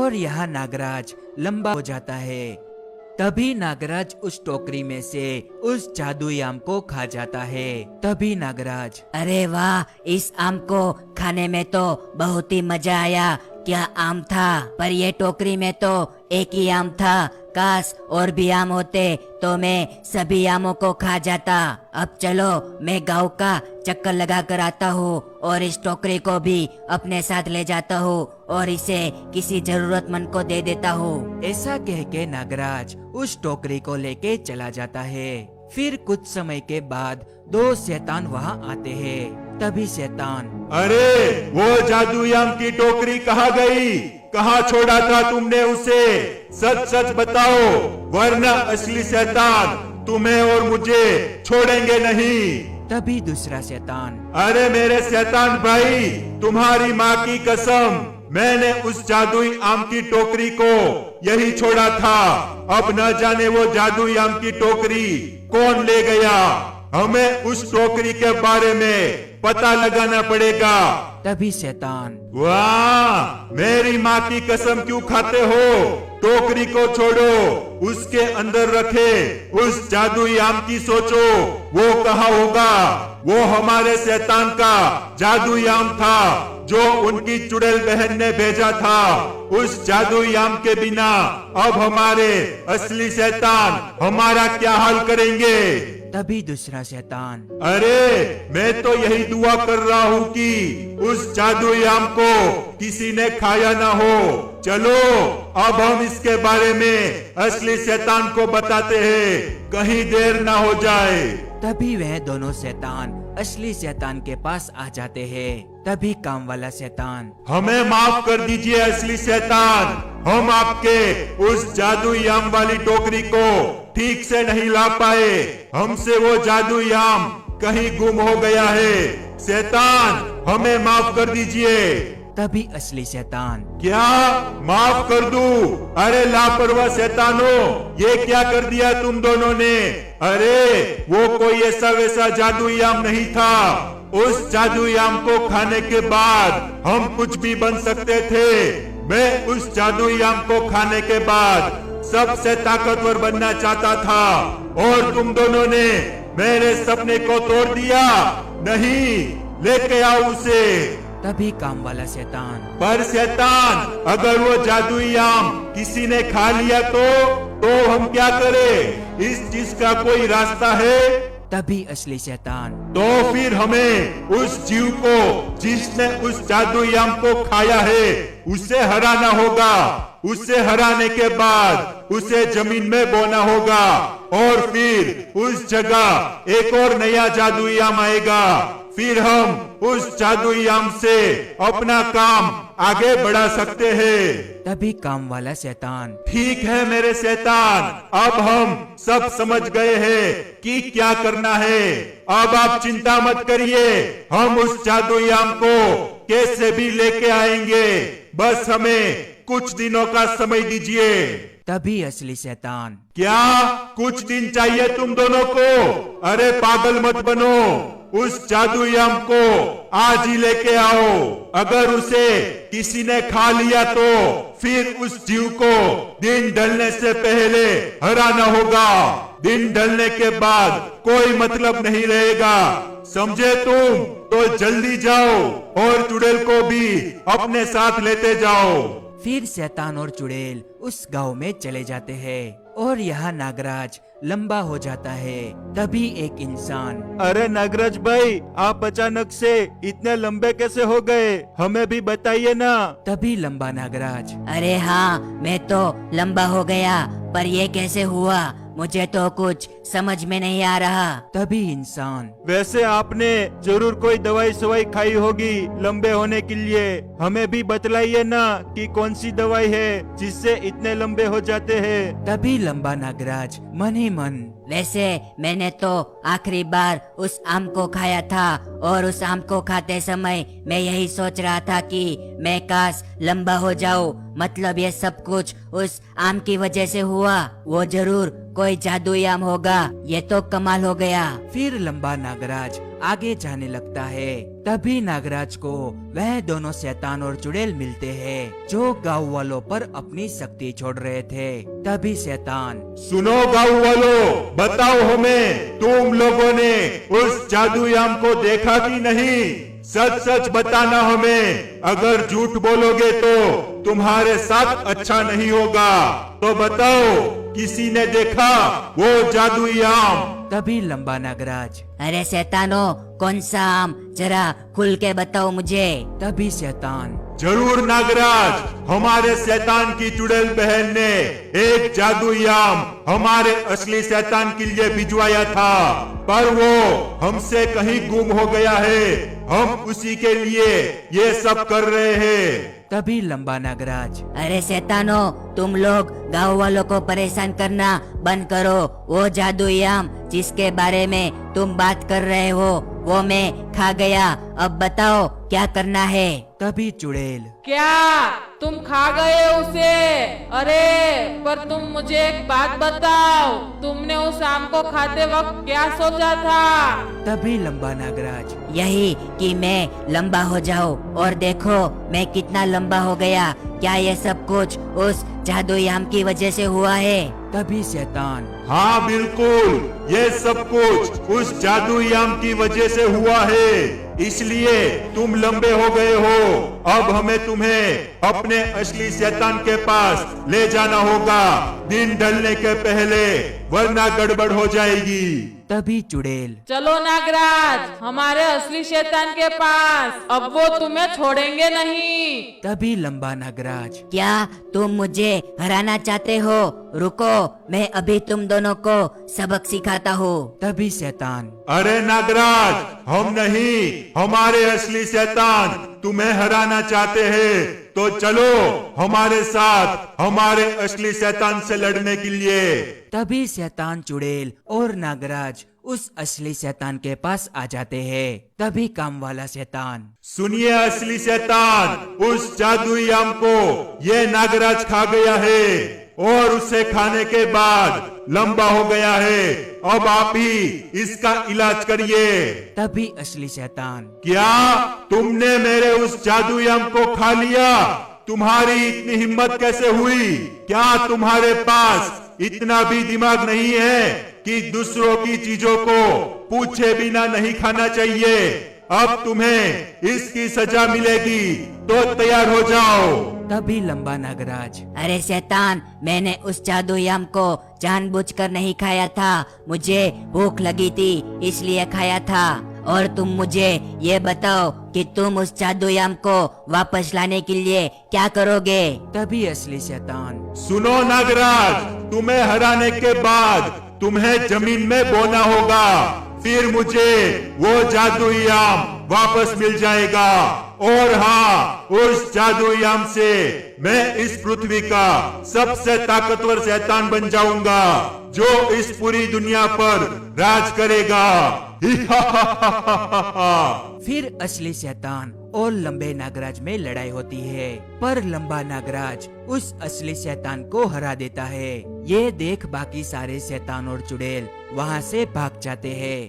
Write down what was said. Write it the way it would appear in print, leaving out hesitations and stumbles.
और यहाँ नागराज लंबा हो जाता है। तभी नागराज उस टोकरी में से उस जादुई आम को खा जाता है। तभी नागराज, अरे वाह, इस आम को खाने में तो बहुत ही मजा आया। क्या आम था, पर ये टोकरी में तो एक ही आम था। काश और भी आम होते तो मैं सभी आमों को खा जाता। अब चलो मैं गांव का चक्कर लगा कर आता हूँ और इस टोकरी को भी अपने साथ ले जाता हूँ और इसे किसी जरूरतमंद को दे देता हूँ। ऐसा कह के नागराज उस टोकरी को लेके चला जाता है। फिर कुछ समय के बाद दो शैतान वहाँ आते हैं। तभी शैतान, अरे वो जादुई आम की टोकरी कहाँ गई? कहाँ छोड़ा था तुमने उसे? सच सच बताओ, वरना असली शैतान तुम्हें और मुझे छोड़ेंगे नहीं। तभी दूसरा शैतान, अरे मेरे शैतान भाई, तुम्हारी माँ की कसम, मैंने उस जादुई आम की टोकरी को यही छोड़ा था। अब न जाने वो जादुई आम की टोकरी कौन ले गया। हमें उस टोकरी के बारे में पता लगाना पड़ेगा। तभी शैतान, वाह, मेरी माँ की कसम क्यों खाते हो? टोकरी को छोड़ो, उसके अंदर रखे उस जादुई आम की सोचो, वो कहाँ होगा? वो हमारे शैतान का जादुई आम था जो उनकी चुड़ैल बहन ने भेजा था। उस जादुई आम के बिना अब हमारे असली शैतान हमारा क्या हाल करेंगे? तभी दूसरा शैतान, अरे मैं तो यही दुआ कर रहा हूँ कि उस जादुई आम को किसी ने खाया ना हो। चलो अब हम इसके बारे में असली शैतान को बताते हैं, कहीं देर ना हो जाए। तभी वह दोनों शैतान असली शैतान के पास आ जाते हैं। तभी काम वाला शैतान, हमें माफ कर दीजिए असली शैतान, हम आपके उस जादुई आम वाली टोकरी को ठीक से नहीं ला पाए। हमसे वो जादुई आम कहीं गुम हो गया है। शैतान हमें माफ कर दीजिए। तभी असली शैतान, क्या माफ कर दूं? अरे लापरवाह शैतानों, ये क्या कर दिया तुम दोनों ने? अरे वो कोई ऐसा वैसा जादुई आम नहीं था। उस जादुई आम को खाने के बाद हम कुछ भी बन सकते थे। मैं उस जादुई आम को खाने के बाद सबसे ताकतवर बनना चाहता था और तुम दोनों ने मेरे सपने को तोड़ दिया। नहीं, लेके आओ उसे। तभी काम वाला शैतान, पर शैतान, अगर वो जादुई आम किसी ने खा लिया तो हम क्या करें? इस चीज का कोई रास्ता है? तभी असली शैतान, तो फिर हमें उस जीव को जिसने उस जादुई आम को खाया है उसे हराना होगा। उसे हराने के बाद उसे जमीन में बोना होगा और फिर उस जगह एक और नया जादुई आम आएगा। फिर हम उस जादुई आम से अपना काम आगे बढ़ा सकते हैं। तभी काम वाला शैतान, ठीक है मेरे शैतान, अब हम सब समझ गए हैं कि क्या करना है। अब आप चिंता मत करिए, हम उस जादुई आम को कैसे भी लेके आएंगे। बस हमें कुछ दिनों का समय दीजिए। तभी असली शैतान, क्या कुछ दिन चाहिए तुम दोनों को? अरे पागल मत बनो, उस जादुई आम को आज ही लेके आओ। अगर उसे किसी ने खा लिया तो फिर उस जीव को दिन ढलने से पहले हराना होगा। दिन ढलने के बाद कोई मतलब नहीं रहेगा, समझे तुम? तो जल्दी जाओ और चुड़ैल को भी अपने साथ लेते जाओ। फिर शैतान और चुड़ैल उस गांव में चले जाते हैं और यहाँ नागराज लंबा हो जाता है। तभी एक इंसान, अरे नागराज भाई, आप अचानक से इतने लंबे कैसे हो गए? हमें भी बताइए ना। तभी लंबा नागराज, अरे हाँ, मैं तो लंबा हो गया, पर ये कैसे हुआ? मुझे तो कुछ समझ में नहीं आ रहा। तभी इंसान, वैसे आपने जरूर कोई दवाई सवाई खाई होगी लंबे होने के लिए। हमें भी बतलाइए ना कि कौन सी दवाई है जिससे इतने लंबे हो जाते हैं। तभी लंबा नागराज मन ही मन, वैसे मैंने तो आखिरी बार उस आम को खाया था और उस आम को खाते समय मैं यही सोच रहा था कि मैं काश लंबा हो जाऊं। मतलब ये सब कुछ उस आम की वजह से हुआ। वो जरूर कोई जादुई आम होगा। ये तो कमाल हो गया। फिर लंबा नागराज आगे जाने लगता है। तभी नागराज को वह दोनों शैतान और चुड़ैल मिलते हैं जो गांव वालों पर अपनी शक्ति छोड़ रहे थे। तभी शैतान, सुनो गाँव वालों, बताओ हमें, तुम लोगों ने उस जादुई आम को देखा कि नहीं? सच सच बताना हमें। अगर झूठ बोलोगे तो तुम्हारे साथ अच्छा नहीं होगा। तो बताओ, किसी ने देखा वो जादुई आम? तभी लंबा नागराज, अरे शैतानों, कौन सा आम, जरा खुल के बताओ मुझे। तभी शैतान, जरूर नागराज, हमारे शैतान की चुड़ैल बहन ने एक जादुई आम हमारे असली शैतान के लिए भिजवाया था, पर वो हमसे कहीं गुम हो गया है। हम उसी के लिए ये सब कर रहे हैं। तभी लंबा नागराज, अरे शैतानों, तुम लोग गाँव वालों को परेशान करना बंद करो। वो जादुई आम जिसके बारे में तुम बात कर रहे हो वो मैं खा गया। अब बताओ क्या करना है। तभी चुड़ैल, क्या तुम खा गए उसे? अरे पर तुम मुझे एक बात बताओ, तुमने उस आम को खाते वक्त क्या सोचा था? तभी लंबा नागराज, यही कि मैं लंबा हो जाऊं, और देखो मैं कितना लंबा हो गया। क्या ये सब कुछ उस जादुई आम की वजह से हुआ है? तभी शैतान, हाँ बिल्कुल, ये सब कुछ उस जादुई आम की वजह से हुआ है, इसलिए तुम लंबे हो गए हो। अब हमें तुम्हें अपने असली शैतान के पास ले जाना होगा दिन ढलने के पहले, वरना गड़बड़ हो जाएगी। तभी चुड़ैल, चलो नागराज, हमारे असली शैतान के पास, अब वो तुम्हें छोड़ेंगे नहीं। तभी लंबा नागराज, क्या तुम मुझे हराना चाहते हो? रुको, मैं अभी तुम दोनों को सबक सिखाता हूँ। तभी शैतान, अरे नागराज, हम नहीं, हमारे असली शैतान तुम्हें हराना चाहते हैं, तो चलो हमारे साथ हमारे असली शैतान से लड़ने के लिए। तभी शैतान, चुड़ैल और नागराज उस असली शैतान के पास आ जाते हैं। तभी काम वाला शैतान, सुनिए असली शैतान, उस जादुई आम को ये नागराज खा गया है और उसे खाने के बाद लंबा हो गया है। अब आप ही इसका इलाज करिए। तभी असली शैतान, क्या तुमने मेरे उस जादुई आम को खा लिया? तुम्हारी इतनी हिम्मत कैसे हुई? क्या तुम्हारे पास इतना भी दिमाग नहीं है कि दूसरों की चीजों को पूछे बिना नहीं खाना चाहिए? अब तुम्हें इसकी सजा मिलेगी, तो तैयार हो जाओ। तभी लंबा नागराज, अरे शैतान, मैंने उस जादुई आम को जानबूझकर नहीं खाया था। मुझे भूख लगी थी इसलिए खाया था। और तुम मुझे ये बताओ कि तुम उस जादुई आम को वापस लाने के लिए क्या करोगे? तभी असली शैतान, सुनो नागराज, तुम्हें हराने के बाद तुम्हें जमीन में बोना होगा, फिर मुझे वो जादुई आम वापस मिल जाएगा। और हाँ, उस जादुई आम से मैं इस पृथ्वी का सबसे ताकतवर शैतान बन जाऊंगा, जो इस पूरी दुनिया पर राज करेगा। फिर असली शैतान और लंबे नागराज में लड़ाई होती है, पर लंबा नागराज उस असली शैतान को हरा देता है। ये देख बाकी सारे शैतान और चुड़ैल वहाँ से भाग जाते हैं।